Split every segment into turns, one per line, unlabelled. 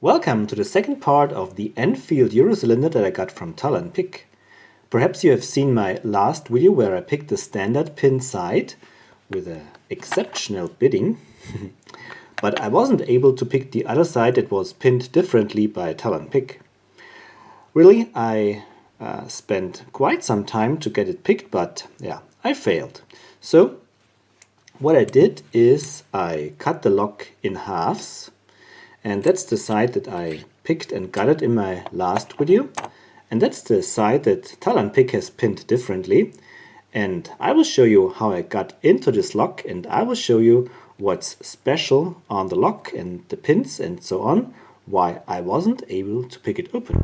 Welcome to the second part of the ENFIELD Eurocylinder that I got from Tallan Pick. Perhaps you have seen my last video where I picked the standard pin side with an exceptional bidding, but I wasn't able to pick the other side that was pinned differently by Tallan Pick. Really, I spent quite some time to get it picked, but yeah, I failed. So what I did is I cut the lock in halves. And that's the side that I picked and gutted in my last video. And that's the side that Tallan Pick has pinned differently. And I will show you how I got into this lock, and I will show you what's special on the lock and the pins and so on, why I wasn't able to pick it open.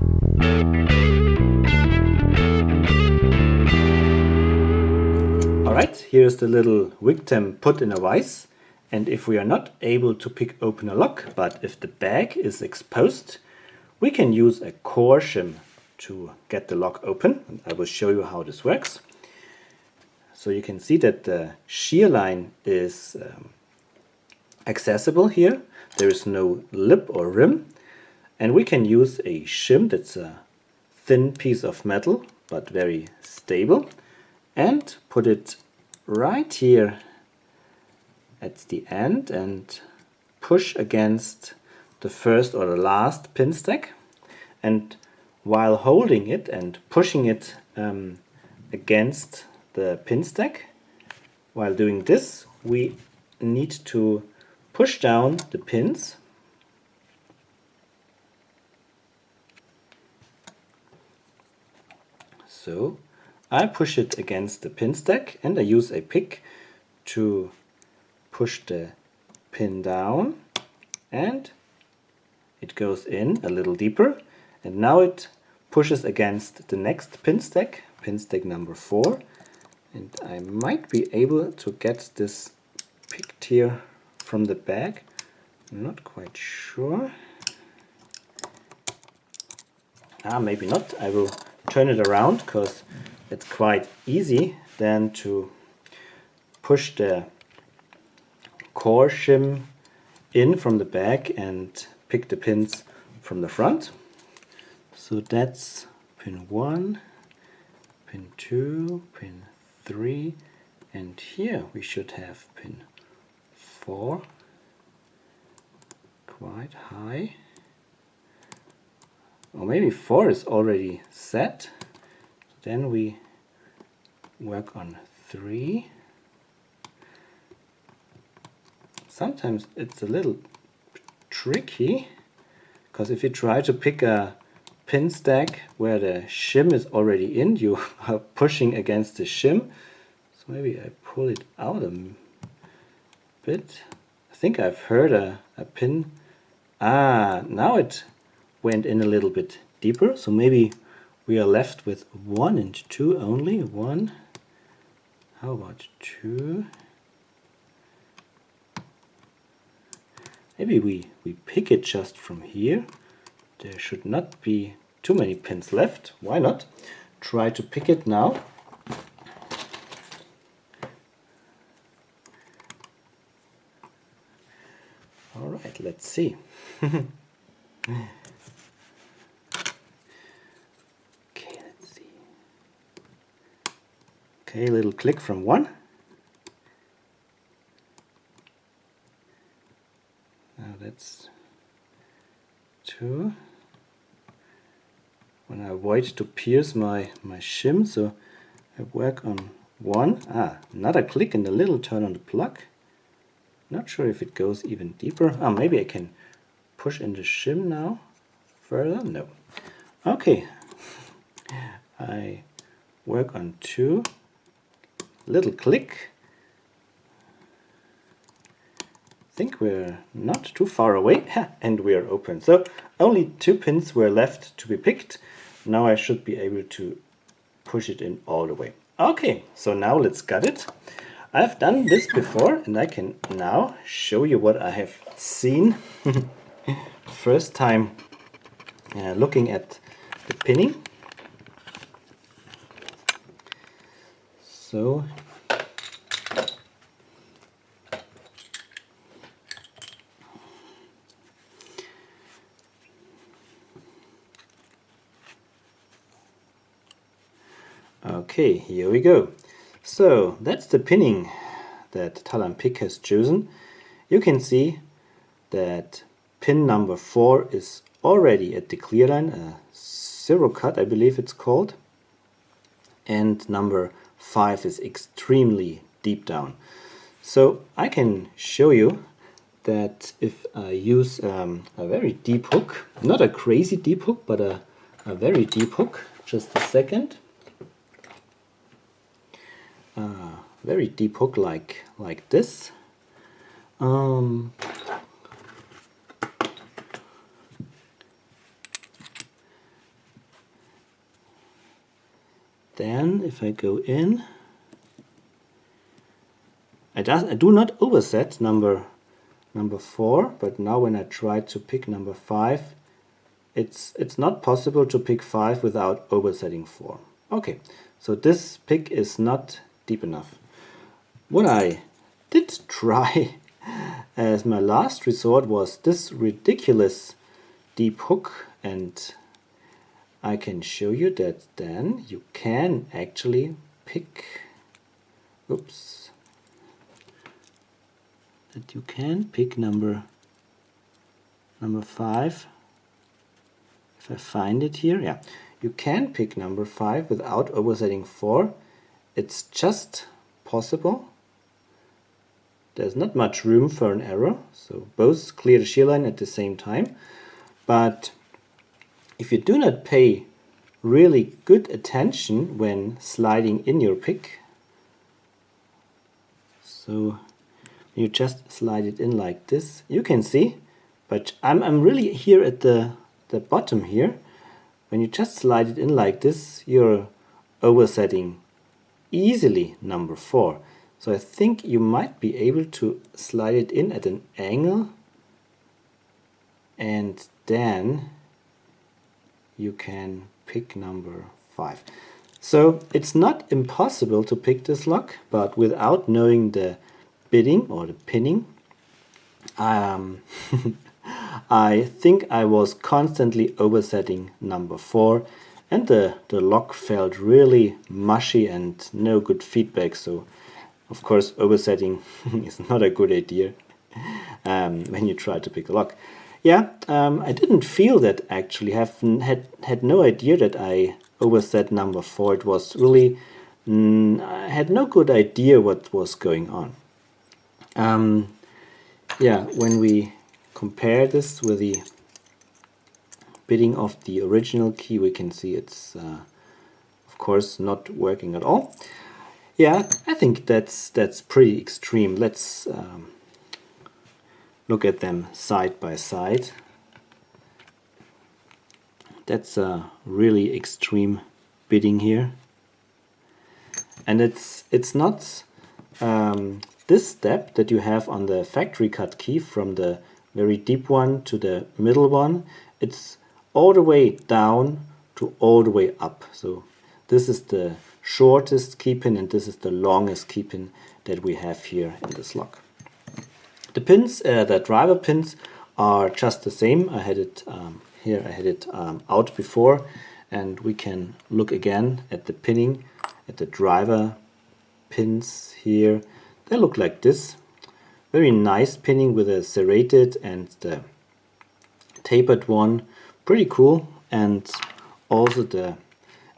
Alright, here's the little victim put in a vise. And if we are not able to pick open a lock, but if the bag is exposed, we can use a core shim to get the lock open. And I will show you how this works. So you can see that the shear line is accessible here. There is no lip or rim. And we can use a shim, that's a thin piece of metal, but very stable, and put it right here at the end and push against the first or the last pin stack. And while holding it and pushing it against the pin stack, while doing this, we need to push down the pins . So I push it against the pin stack and I use a pick to push the pin down, and it goes in a little deeper, and now it pushes against the next pin stack number 4, and I might be able to get this picked here from the bag. I'm not quite sure. Maybe not. I will turn it around because it's quite easy then to push the core shim in from the back and pick the pins from the front. So that's pin 1, pin 2, pin 3, and here we should have pin 4, quite high. Or maybe 4 is already set. Then we work on 3. Sometimes it's a little tricky, because if you try to pick a pin stack where the shim is already in, you are pushing against the shim. So maybe I pull it out a bit. I think I've heard a pin. Now it went in a little bit deeper, so maybe we are left with 1 and 2 only. 1, how about 2? Maybe we pick it just from here. There should not be too many pins left. Why not? Try to pick it now. Alright, let's see. Okay, let's see. Okay, a little click from 1. Now that's 2. When I avoid to pierce my shim, so I work on 1. Another click and a little turn on the plug. Not sure if it goes even deeper. Maybe I can push in the shim now further. No. Okay. I work on 2. Little click. I think we're not too far away, and we're open. So only 2 pins were left to be picked. Now I should be able to push it in all the way. Okay, so now let's gut it. I've done this before, and I can now show you what I have seen. First time looking at the pinning. So Okay, here we go. So that's the pinning that Tallan Pick has chosen. You can see that pin number 4 is already at the clear line, a zero cut I believe it's called, and number 5 is extremely deep down. So I can show you that if I use a very deep hook, not a crazy deep hook, but a very deep hook, just a second, very deep hook like this. Then if I go in, I do not overset number 4, but now when I try to pick number 5, it's not possible to pick 5 without oversetting 4. Okay, so this pick is not deep enough. What I did try as my last resort was this ridiculous deep hook, and I can show you that then you can actually pick, oops, that you can pick number 5. If I find it here, yeah, you can pick number 5 without oversetting 4. It's just possible. There's not much room for an error, so both clear the shear line at the same time. But if you do not pay really good attention when sliding in your pick, so you just slide it in like this, you can see, but I'm really here at the bottom here. When you just slide it in like this, you're oversetting easily number 4. So I think you might be able to slide it in at an angle, and then you can pick number 5. So it's not impossible to pick this lock, but without knowing the bidding or the pinning, I think I was constantly oversetting number 4, and the lock felt really mushy and no good feedback. So of course oversetting is not a good idea when you try to pick a lock. Yeah, I didn't feel that actually. Had no idea that I overset number 4. It was really, I had no good idea what was going on. Yeah, when we compare this with the bidding of the original key, we can see it's of course not working at all. Yeah, I think that's pretty extreme. Let's look at them side by side. That's a really extreme bidding here, and it's not this step that you have on the factory cut key from the very deep one to the middle one. It's all the way down to all the way up. So this is the shortest key pin and this is the longest key pin that we have here in this lock. The pins, the driver pins, are just the same. I had it here, I had it out before, and we can look again at the pinning, at the driver pins here. They look like this. Very nice pinning with a serrated and the tapered one. Pretty cool, and also the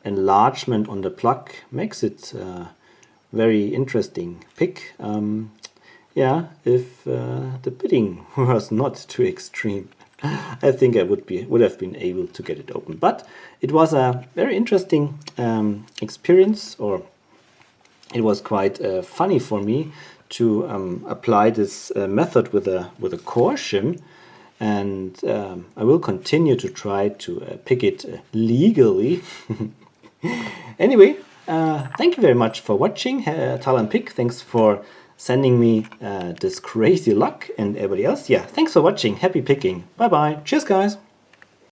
enlargement on the plug makes it a very interesting pick. Yeah, if the bidding was not too extreme, I think I would have been able to get it open. But it was a very interesting experience, or it was quite funny for me to apply this method with a core shim, and I will continue to try to pick it legally. Anyway, thank you very much for watching. Tallan Pick, thanks for sending me this crazy luck, and everybody else, yeah, thanks for watching. Happy picking. Bye bye. Cheers, guys.